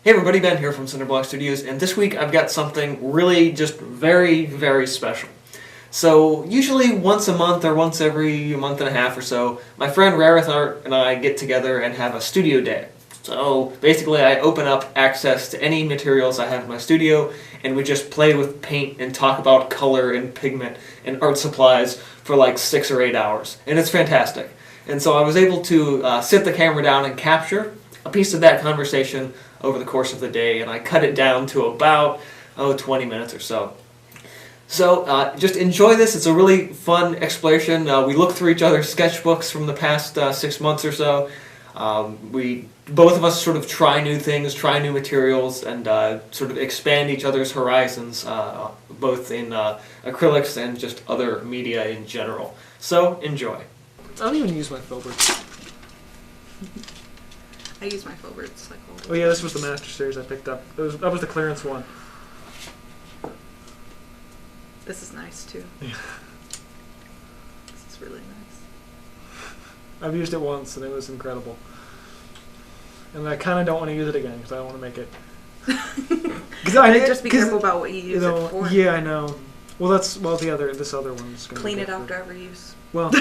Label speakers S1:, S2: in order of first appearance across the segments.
S1: Hey everybody, Ben here from Cinderblock Studios, and this week I've got something really just very, very special. So, usually once a month or once every month and a half or so, my friend Rarith and I get together and have a studio day. So, basically I open up access to any materials I have in my studio, and we just play with paint and talk about color and pigment and art supplies for like 6 or 8 hours. And it's fantastic. And so I was able to sit the camera down and capture a piece of that conversation over the course of the day, and I cut it down to about 20 minutes or so. So just enjoy this. It's a really fun exploration. We look through each other's sketchbooks from the past 6 months or so. Both of us sort of try new things, try new materials, and sort of expand each other's horizons, both in acrylics and just other media in general. So enjoy. I don't even use my filbert.
S2: I use my filberts like all the time.
S1: Oh yeah, this was the Master Series I picked up. That was the clearance one.
S2: This is nice too.
S1: Yeah.
S2: This is really nice.
S1: I've used it once and it was incredible. And I kind of don't want to use it again because I don't want to make it.
S2: Just be careful about what you use it for.
S1: Yeah, I know. Well, this other one's gonna
S2: clean it after every use.
S1: Well,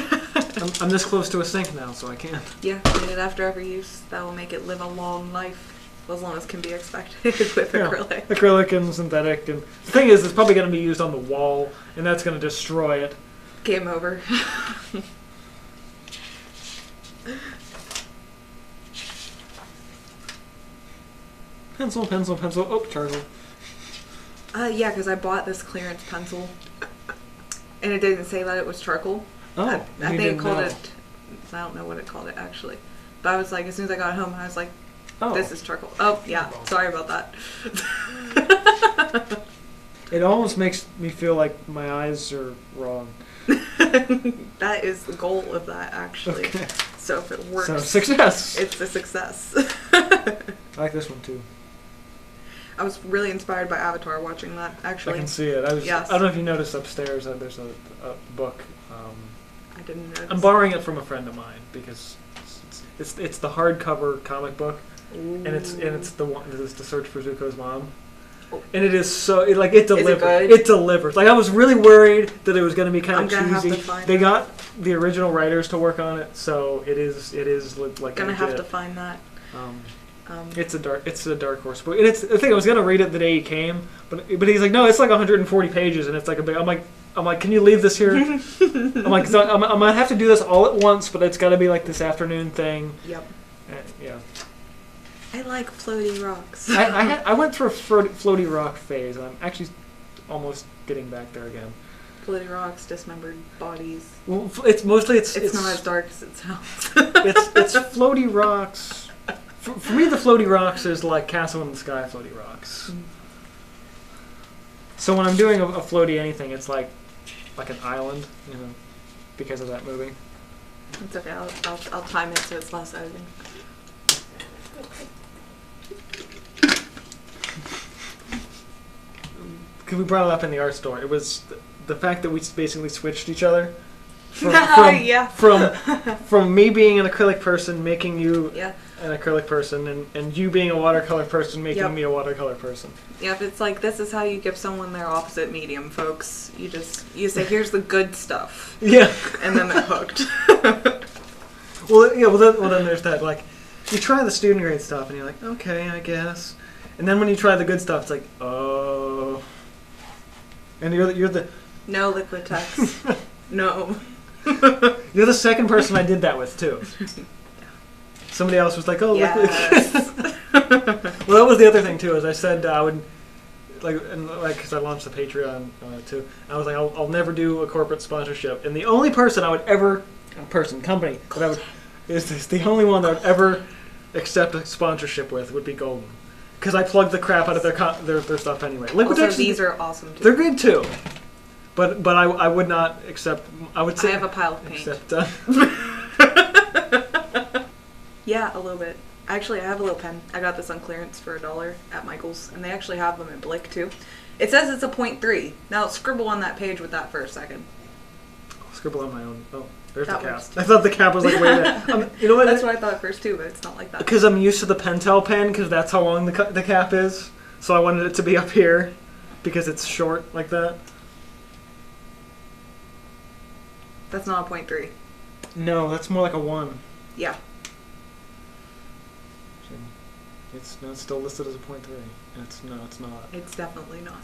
S1: I'm this close to a sink now, so I can't.
S2: Yeah, clean it after every use. That will make it live a long life, as long as can be expected with acrylic.
S1: Acrylic and synthetic, and the thing is, it's probably going to be used on the wall, and that's going to destroy it.
S2: Game over.
S1: Pencil, pencil, pencil. Oh, charcoal.
S2: Yeah, because I bought this clearance pencil, and it didn't say that it was charcoal.
S1: Oh,
S2: I think it called it. I don't know what it called it actually, but I was like, as soon as I got home, I was like, "This is charcoal." Oh yeah, sorry about that.
S3: It almost makes me feel like my eyes are wrong.
S2: That is the goal of that actually. Okay. So if it works,
S3: so success.
S2: It's a success.
S3: I like this one too.
S2: I was really inspired by Avatar watching that, actually.
S3: I can see it.
S2: Yes.
S3: I don't know if you noticed upstairs that there's a book.
S2: I didn't notice.
S3: I'm borrowing it from a friend of mine because it's the hardcover comic book, and it's the one. It's The Search for Zuko's Mom, and it is so it delivers.
S2: Is it good?
S3: It delivers. Like I was really worried that it was going to be kind of cheesy.
S2: Have to find
S3: they
S2: that.
S3: got the original writers to work on it, so it is like
S2: gonna have to find that.
S3: It's a dark horse book, and it's the thing. I was gonna read it the day he came, but he's like, no, it's like 140 pages, and it's like a big. I'm like, can you leave this here? I'm like, so I'm gonna have to do this all at once, but it's got to be like this afternoon thing.
S2: Yep.
S3: Yeah.
S2: I like floaty rocks.
S3: I went through a floaty rock phase, and I'm actually almost getting back there again.
S2: Floaty rocks, dismembered bodies.
S3: Well, it's mostly it's
S2: not as dark as it sounds.
S3: it's floaty rocks. For me, the floaty rocks is like Castle in the Sky floaty rocks. Mm. So when I'm doing a floaty anything, it's like an island, because of that movie.
S2: It's okay. I'll time it so it's less editing.
S3: Because we brought it up in the art store. It was the fact that we basically switched each other. From me being an acrylic person, making you an acrylic person, and you being a watercolor person, making me a watercolor person.
S2: Yep, it's like, this is how you give someone their opposite medium, folks. You say, here's the good stuff.
S3: Yeah.
S2: And then they're hooked.
S3: Well, then there's that, like, you try the student grade stuff, and you're like, okay, I guess. And then when you try the good stuff, it's like, oh. And you're the...
S2: No liquid text. No.
S3: You're the second person I did that with, too. Somebody else was like, oh,
S2: yes.
S3: Well, that was the other thing, too, is I said I would, because I launched the Patreon, too. I was like, I'll never do a corporate sponsorship. And the only person I would ever, company, that I would, is the only one that I would ever accept a sponsorship with would be Golden. Because I plug the crap out of their stuff anyway.
S2: Also, these are awesome, too.
S3: They're good, too. But I would not accept. I would say
S2: I have a pile of paint. Yeah, a little bit. Actually, I have a little pen. I got this on clearance for $1 at Michael's, and they actually have them in Blick too. It says it's a .3. Now scribble on that page with that for a second.
S3: I'll scribble on my own. Oh. There's
S2: That
S3: the cap.
S2: works.
S3: I thought the cap was like way there. You know what?
S2: That's what I thought at first too, but it's not like that.
S3: Because I'm used to the Pentel pen, because that's how long the cap is. So I wanted it to be up here, because it's short like that.
S2: That's not a 0.3.
S3: No, that's more like a 1.
S2: Yeah.
S3: It's still listed as a 0.3. It's not.
S2: It's definitely not.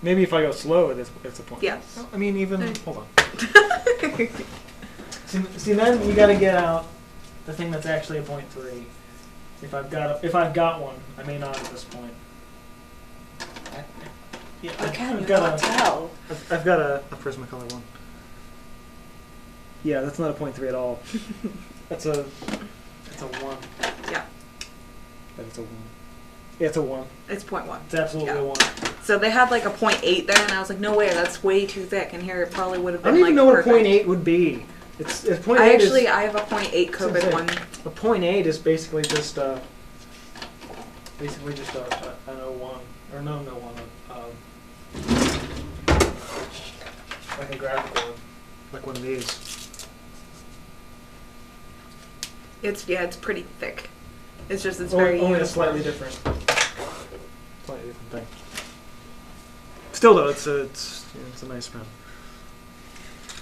S3: Maybe if I go slow, it's a point.
S2: Yes.
S3: I mean, even
S2: Hey.
S3: hold on. See, then you got to get out the thing that's actually a 0.3. If I've got one, I may not at this point. I've got
S2: tell?
S3: I've got a Prismacolor one. Yeah, that's not a 0.3 at all. That's a 1.
S2: Yeah.
S3: But it's a 1. Yeah, it's a 1.
S2: It's 0.1.
S3: It's absolutely
S2: Yeah.
S3: a 1.
S2: So they had like a 0.8 there, and I was like, no way, that's way too thick. And here it probably would have
S3: I
S2: been
S3: don't
S2: like
S3: even know what a
S2: perfect.
S3: 0.8 would be. It's 0.8
S2: I have a 0.8 COVID one.
S3: A 0.8 is basically just an 01 or no 01, like a graphical one, like one of these.
S2: It's pretty thick. It's just it's
S3: Only
S2: very
S3: a
S2: uniform.
S3: slightly different thing. Still though, it's a nice pen.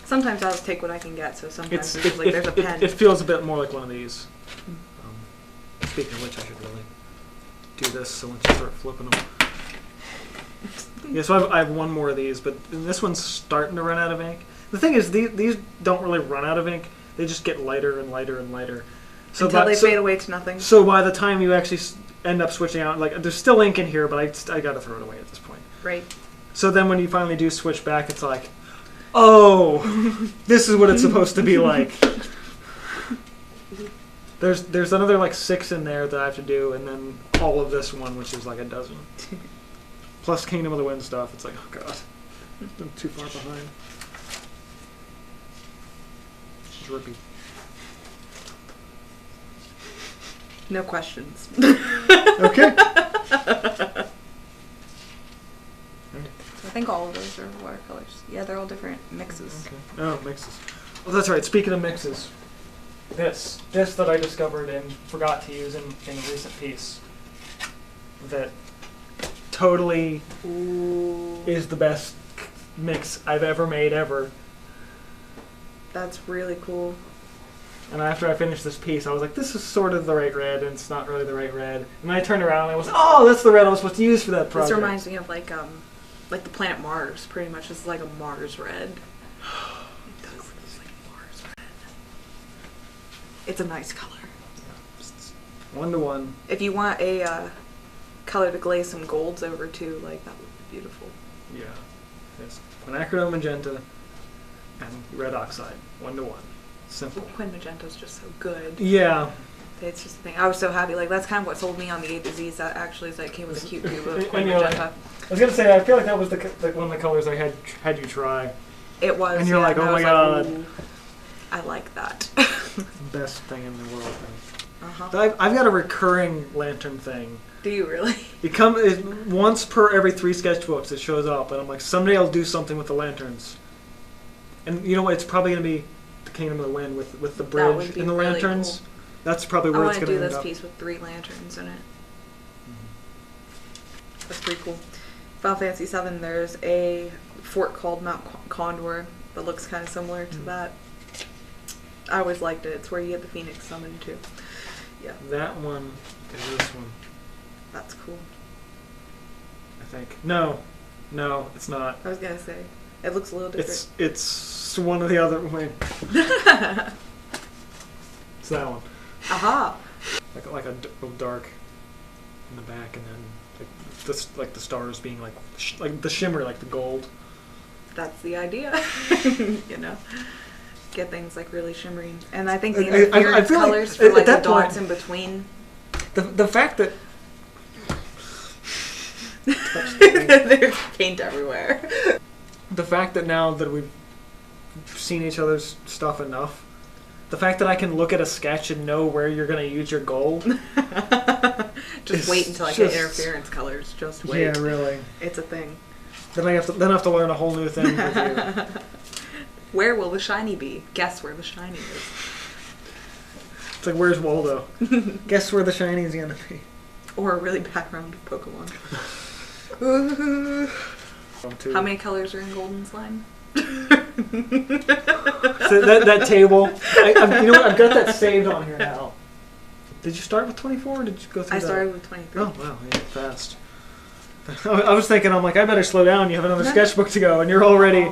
S2: Sometimes I'll just take what I can get. So sometimes it's
S3: It,
S2: like there's a pen.
S3: it feels a bit more like one of these. Speaking of which, I should really do this. So once you start flipping them. Yeah, so I have one more of these, but this one's starting to run out of ink. The thing is, these don't really run out of ink. They just get lighter and lighter and lighter. So
S2: Until they fade away to nothing.
S3: So by the time you actually end up switching out, like there's still ink in here, but I got to throw it away at this point.
S2: Right.
S3: So then when you finally do switch back, it's like, oh, this is what it's supposed to be like. There's another like 6 in there that I have to do, and then all of this one, which is like a dozen. Plus Kingdom of the Wind stuff. It's like, oh god, I'm too far behind. Drippy.
S2: No questions.
S3: Okay.
S2: I think all of those are watercolors. Yeah, they're all different mixes.
S3: Okay. Oh, mixes. Well, that's right. Speaking of mixes, this that I discovered and forgot to use in a recent piece that totally is the best mix I've ever made ever.
S2: That's really cool.
S3: And after I finished this piece, I was like, this is sort of the right red, and it's not really the right red. And then I turned around and I was, oh, that's the red I was supposed to use for that project.
S2: This reminds me of like the planet Mars. Pretty much, it's like a Mars red. It does look like Mars red. It's a nice color.
S3: 1-to-1.
S2: If you want a color to glaze some golds over too, like that would be beautiful.
S3: Yeah. It's quinacridone magenta and red oxide. 1-to-1. Simple.
S2: Quin Magenta's just so good.
S3: Yeah.
S2: It's just the thing. I was so happy. Like that's kind of what sold me on the A to Z. That actually is that it came with a cute tube of Quin
S3: And you're like-
S2: Magenta.
S3: I was gonna say, I feel like that was one of the colors I had you try.
S2: It was.
S3: And you're
S2: yeah,
S3: like,
S2: and
S3: oh
S2: I
S3: my
S2: was
S3: god.
S2: Ooh, I like that.
S3: Best thing in the world.
S2: Uh-huh.
S3: I've got a recurring lantern thing.
S2: Do you really?
S3: It once per every 3 sketchbooks it shows up, and I'm like, someday I'll do something with the lanterns. And you know what? It's probably gonna be the Kingdom of the Wind with the
S2: That
S3: bridge
S2: would be
S3: and the
S2: really
S3: lanterns.
S2: cool.
S3: That's probably
S2: I
S3: where
S2: want
S3: it's
S2: to
S3: gonna
S2: do
S3: end
S2: this
S3: up.
S2: piece with 3 lanterns in it. That's pretty cool. Final Fantasy VII, there's a fort called Mount Condor that looks kind of similar to that. I always liked it. It's where you get the Phoenix summoned too. Yeah,
S3: That one is this one,
S2: that's cool.
S3: I think. No, it's not.
S2: I was gonna say, it looks a little different.
S3: It's one of the other. Wait, it's that one.
S2: Aha!
S3: Like a real dark in the back, and then like the stars being like the shimmer, like the gold.
S2: That's the idea. You know, get things like really shimmering, and I think the
S3: I
S2: interference
S3: feel like
S2: colors for
S3: at
S2: like the
S3: that point-
S2: dots in between.
S3: The fact that
S2: There's paint everywhere.
S3: the fact that now that we've seen each other's stuff enough, the fact that I can look at a sketch and know where you're going to use your gold.
S2: Just
S3: It's
S2: wait until I get
S3: just-
S2: interference colors. Just wait.
S3: Yeah, really.
S2: It's a thing.
S3: Then I have to learn a whole new thing with you.
S2: Where will the shiny be? Guess where the shiny is.
S3: It's like, where's Waldo? Guess where the shiny is gonna be.
S2: Or a really bad round of Pokemon. How many colors are in Golden Slime?
S3: So that table, you know what? I've got that saved on here now. Did you start with 24 or did you go through
S2: I
S3: that?
S2: started with 23.
S3: Oh, wow. Yeah, fast. I was thinking, I'm like, I better slow down. You have another sketchbook to go and you're already...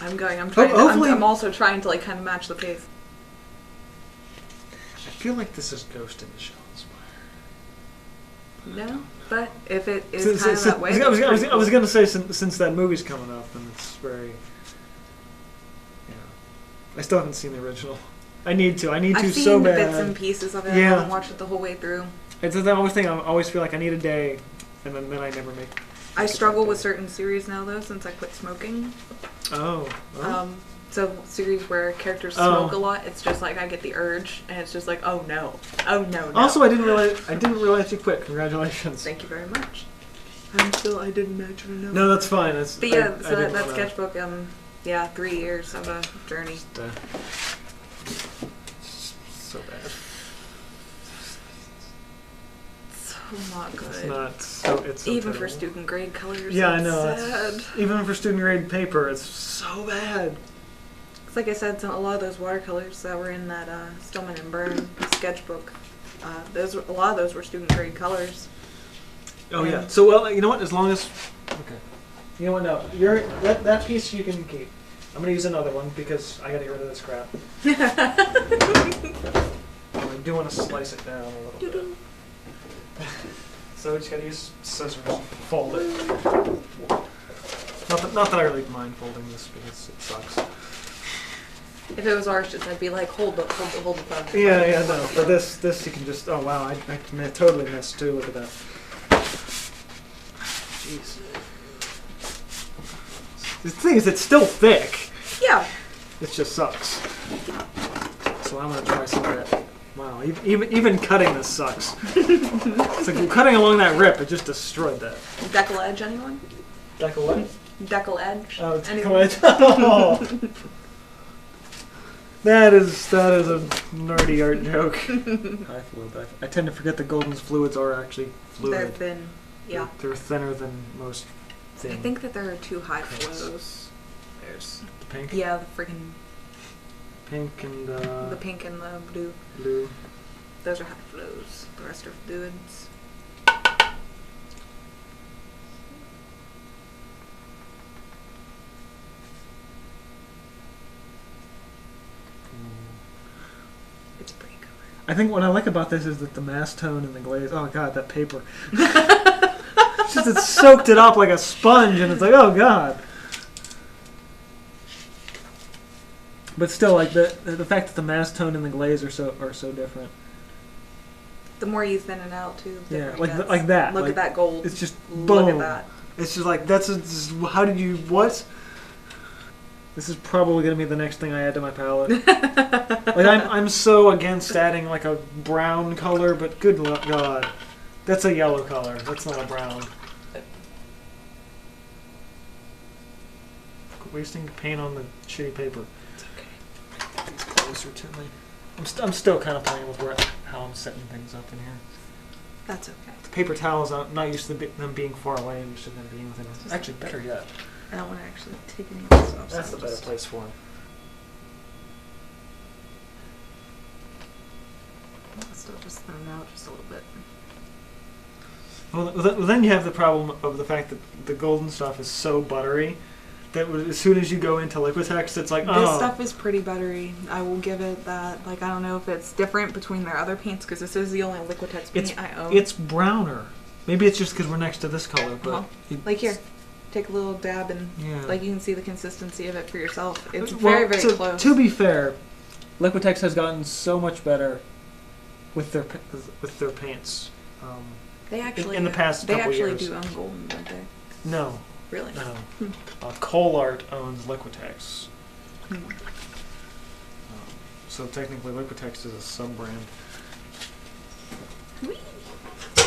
S2: I'm going. I'm trying. I'm also trying to like kind of match the pace.
S3: I feel like this is Ghost in the Shell inspired.
S2: No, but if it is kind of that way,
S3: I was gonna say since that movie's coming up, and it's very. Yeah, I still haven't seen the original. I need to.
S2: I've
S3: so
S2: seen
S3: bad.
S2: bits and pieces of it.
S3: Yeah.
S2: I haven't watched it the whole way through.
S3: It's the always thing. I always feel like I need a day, and then I never make.
S2: I struggle with certain series now though since I quit smoking.
S3: Oh.
S2: So series where characters smoke a lot, it's just like I get the urge, and it's just like, oh no.
S3: Also, I didn't realize you quit. Congratulations.
S2: Thank you very much.
S4: I didn't imagine enough.
S3: No, that's fine.
S2: But yeah, so that sketchbook, 3 years of a journey.
S3: So bad.
S2: So not good.
S3: It's not. It's so
S2: even
S3: terrible.
S2: for student grade colors.
S3: Yeah, I
S2: it's
S3: know.
S2: Sad.
S3: Even for student grade paper, it's so bad.
S2: It's like I said, so a lot of those watercolors that were in that Stillman and Byrne sketchbook, a lot of those were student grade colors.
S3: Oh yeah. So well, you know what? As long as okay, you know what? No, that piece you can keep. I'm gonna use another one because I gotta get rid of this crap. I do want to slice it down a little bit. So we just gotta use scissors, fold it. Not that I really mind folding this because it sucks.
S2: If it was ours, I'd be like, hold the phone.
S3: Yeah, no. But this you can just. Oh wow, I totally missed too. Look at that. Jeez. The thing is, it's still thick.
S2: Yeah.
S3: It just sucks. So I'm gonna try some of that. Wow, even cutting this sucks. It's like cutting along that rip, it just destroyed that.
S2: Decal edge, anyone?
S3: Decal what?
S2: Decal edge.
S3: Oh,
S2: anyone?
S3: decal edge. Oh. That is a nerdy art joke. I tend to forget the Golden's fluids are actually fluid.
S2: They're thin. Yeah.
S3: They're thinner than most thin.
S2: I think that there are 2 high flows. There's
S3: the pink.
S2: Yeah, the freaking
S3: Pink and
S2: the pink and the blue.
S3: Blue.
S2: Those are high flows. The rest are fluids. It's a pretty color.
S3: I think what I like about this is that the mass tone and the glaze. Oh god, that paper. It's just it soaked it up like a sponge, and it's like, oh god. But still, like the fact that the mass tone and the glaze are so different.
S2: The more you thin it out, too. The
S3: Yeah,
S2: different it gets.
S3: like that.
S2: Look
S3: like,
S2: at that gold.
S3: It's just boom.
S2: Look at that.
S3: It's just like how did you what? This is probably gonna be the next thing I add to my palette. Like I'm so against adding like a brown color, but good God, that's a yellow color. That's not a brown. Quit wasting paint on the shitty paper. It's okay. It's closer to me. I'm still kind of playing with how I'm setting things up in here.
S2: That's okay.
S3: The paper towels, I'm not used to them being far away. I'm used to them being within. Actually, better yet.
S2: I don't want to actually take any of this off.
S3: That's the better place for them.
S2: Still just thin it out just a little bit.
S3: Well, then you have the problem of the fact that the golden stuff is so buttery that as soon as you go into Liquitex, it's like, oh.
S2: This stuff is pretty buttery. I will give it that. Like, I don't know if it's different between their other paints, because this is the only Liquitex paint I own.
S3: It's browner. Maybe it's just because we're next to this color, but...
S2: Like here, take a little dab and
S3: yeah.
S2: like you can see the consistency of it for yourself. It's very close.
S3: To be fair, Liquitex has gotten so much better with their paints.
S2: They actually
S3: in the past couple years.
S2: do own golden, don't they?
S3: No.
S2: Really?
S3: No. Colart owns Liquitex. So technically Liquitex is a sub-brand.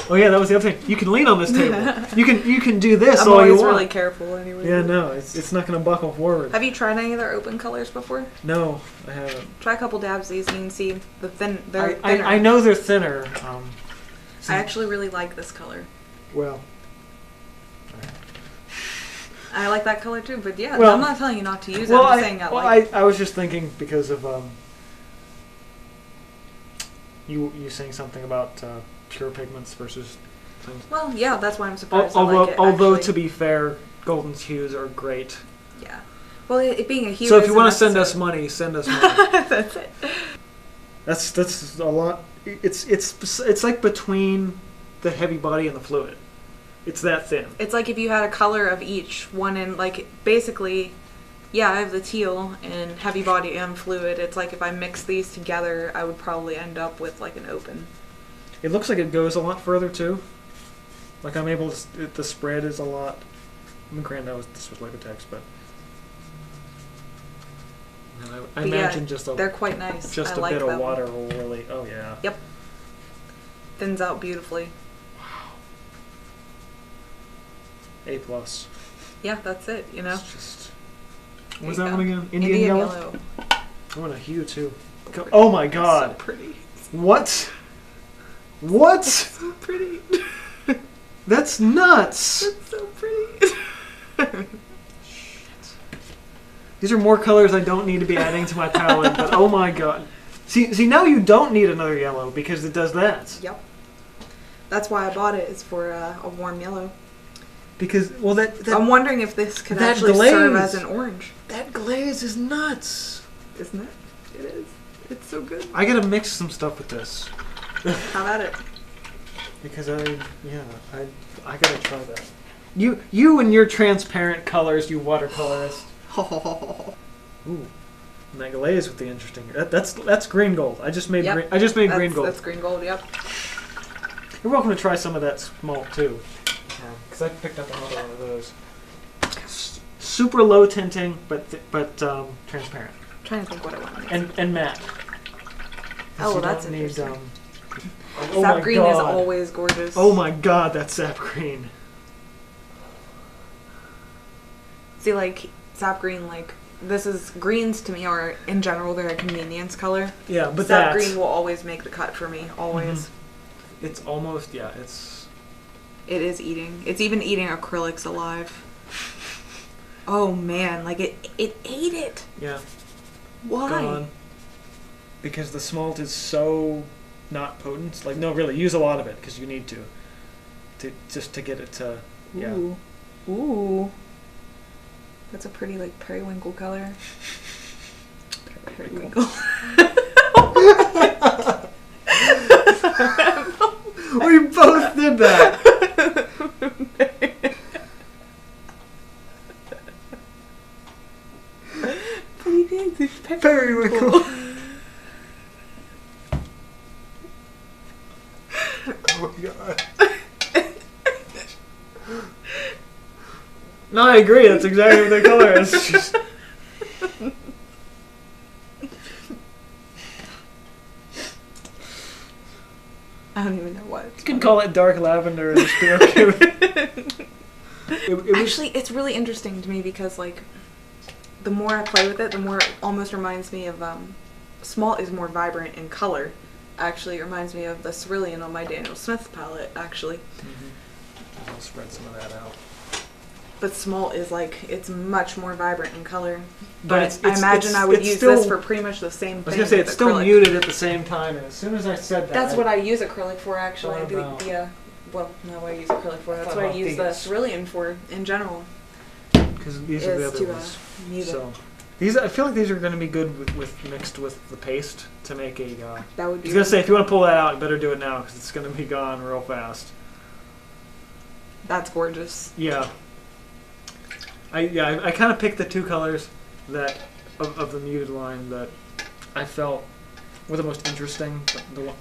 S3: Oh yeah, that was the other thing. You can lean on this table. You can do this
S2: I'm
S3: all you
S2: always
S3: want.
S2: really careful anyway.
S3: Yeah, no, it's not going to buckle forward.
S2: Have you tried any of their open colors before?
S3: No, I haven't.
S2: Try a couple dabs of these and you can see the they're thinner.
S3: I know they're thinner.
S2: I actually really like this color.
S3: Well,
S2: I like that color too, but yeah,
S3: Well-
S2: I'm not telling you not to use it.
S3: well,
S2: I'm just saying I like it.
S3: I was just thinking because of you saying something about pure pigments versus things.
S2: Well, yeah, that's why I'm surprised.
S3: Although,
S2: I like it,
S3: although
S2: actually.
S3: to be fair, golden hues are great.
S2: Yeah. Well, it being a hue.
S3: So if you
S2: isn't
S3: want to send us
S2: necessary-
S3: money, send us money.
S2: That's it.
S3: That's a lot. It's like between the heavy body and the fluid. It's that thin.
S2: It's like if you had a color of each, one in like basically, yeah, I have the teal and heavy body and fluid. It's like if I mix these together, I would probably end up with like an open.
S3: It looks like it goes a lot further too. Like I'm able to. The spread is a lot. I mean, granted, this was Liquitex, but. And I
S2: But
S3: imagine
S2: yeah,
S3: just
S2: they're quite nice.
S3: just
S2: I
S3: a
S2: like
S3: bit of
S2: them.
S3: water will really. Oh yeah.
S2: Yep. Thins out beautifully.
S3: A plus.
S2: Yeah, that's it. You know.
S3: It's just.
S2: There
S3: What was
S2: you
S3: that
S2: go.
S3: one again? Indian yellow.
S2: yellow.
S3: I want a hue too. Oh my god.
S2: So pretty.
S3: What? What?
S2: So pretty.
S3: That's nuts.
S2: It's so pretty.
S3: These are more colors I don't need to be adding to my palette, but oh my god. See, now you don't need another yellow because it does that.
S2: Yep. That's why I bought it. It's for a warm yellow.
S3: Because, well, that
S2: I'm wondering if this could
S3: that
S2: actually serve
S3: glaze.
S2: as an orange.
S3: that glaze is nuts.
S2: Isn't it? It is. It's so good.
S3: I gotta mix some stuff with this.
S2: How about it?
S3: Because I gotta try that. You and your transparent colors, you watercolorist. Ooh. And that glaze with the interesting. That's green gold. I just made
S2: Yep.
S3: green. I just made green gold.
S2: That's green gold. Yep.
S3: You're welcome to try some of that smalt too, because I picked up another one of those. Super low tinting, but transparent
S2: I'm trying to think what I want.
S3: and matte.
S2: Oh,
S3: You
S2: that's
S3: don't need,
S2: interesting.
S3: oh
S2: Sap
S3: my
S2: green is
S3: God.
S2: always gorgeous.
S3: Oh my god, that's sap green.
S2: See, like sap green, like this is greens to me are in general they're a convenience color.
S3: Yeah, but
S2: sap
S3: that
S2: green will always make the cut for me. Always.
S3: it's almost it's
S2: It is eating. It's even eating acrylics alive. Oh man, like it ate it.
S3: yeah
S2: Why?
S3: gone because the smalt is so not potent. Like no, really use a lot of it because you need to just to get it to yeah.
S2: Ooh. Ooh. That's a pretty like periwinkle color. Periwinkle.
S3: We both did that. Periwinkle. Oh my god. No, I agree. That's exactly what the color is. It's just-
S2: I don't even know what.
S3: you can call it dark lavender and just be okay with it. It was,
S2: Actually, it's really interesting to me because like the more I play with it, the more it almost reminds me of smalt is more vibrant in color. Actually, it reminds me of the cerulean on my Daniel Smith palette. Actually,
S3: I'll spread some of that out.
S2: but smalt is like it's much more vibrant in color.
S3: But
S2: I imagine I would
S3: it's
S2: use
S3: still,
S2: this for pretty much the same
S3: I
S2: thing.
S3: was gonna say
S2: with
S3: it's still
S2: acrylic.
S3: muted at the same time. And as soon as I said that,
S2: That's what I use acrylic for, actually.
S3: What about-
S2: Well, no, what I use acrylic for. That's
S3: What
S2: what I
S3: about
S2: use the
S3: these?
S2: cerulean for in general.
S3: because these are the
S2: Is
S3: other
S2: to
S3: ones.
S2: mute it.
S3: So these, I feel like these are going to be good with mixed with the paste to make a.
S2: That would
S3: I
S2: be.
S3: was gonna say if you want to pull that out, you better do it now because it's going to be gone real fast.
S2: That's gorgeous.
S3: Yeah. I kind of picked the two colors that of the muted line that I felt were the most interesting,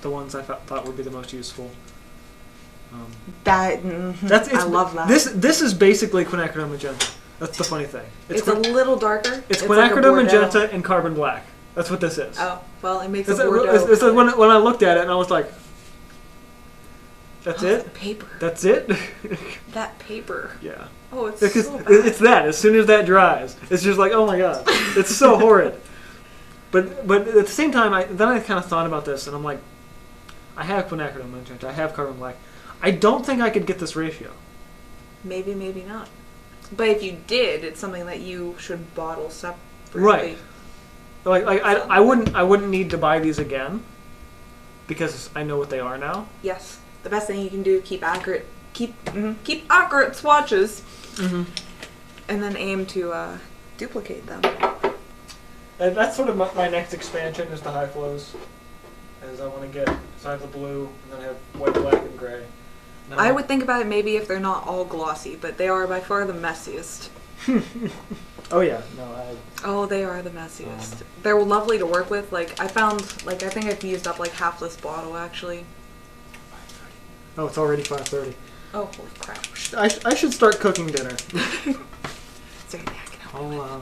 S3: the ones I thought would be the most useful.
S2: That I love that.
S3: This is basically quinacridone magenta. That's the funny thing.
S2: It's a little darker.
S3: It's
S2: like a
S3: quinacridone
S2: Bordeaux.
S3: magenta and carbon black. That's what this is.
S2: Oh well, it makes
S3: It's,
S2: a Bordeaux.
S3: it's when I looked at it and I was like, That's
S2: Oh,
S3: it?
S2: the paper.
S3: That's it?
S2: That paper.
S3: Yeah.
S2: Oh, it's
S3: Because
S2: so bad.
S3: it's that. As soon as that dries, it's just like, oh my god, it's so horrid. But at the same time, I kind of thought about this, and I'm like, I have quinacridone mentioned, I have carbon black. I don't think I could get this ratio.
S2: Maybe, maybe not. But if you did, it's something that you should bottle separately.
S3: Right. Like I wouldn't need to buy these again because I know what they are now.
S2: Yes. The best thing you can do, keep accurate swatches, and then aim to duplicate them.
S3: And that's sort of my next expansion is the high flows. As I want to get, so I have the blue, and then I have white, black, and gray.
S2: I would think about it maybe if they're not all glossy, but they are by far the messiest.
S3: Oh yeah, no,
S2: Oh, they are the messiest. They're lovely to work with. Like, I found, like, I think I've used up, like, half this bottle, actually.
S3: Oh, it's already 5:30.
S2: Oh, holy crap.
S3: I should start cooking dinner.
S2: Is there anything I can help with?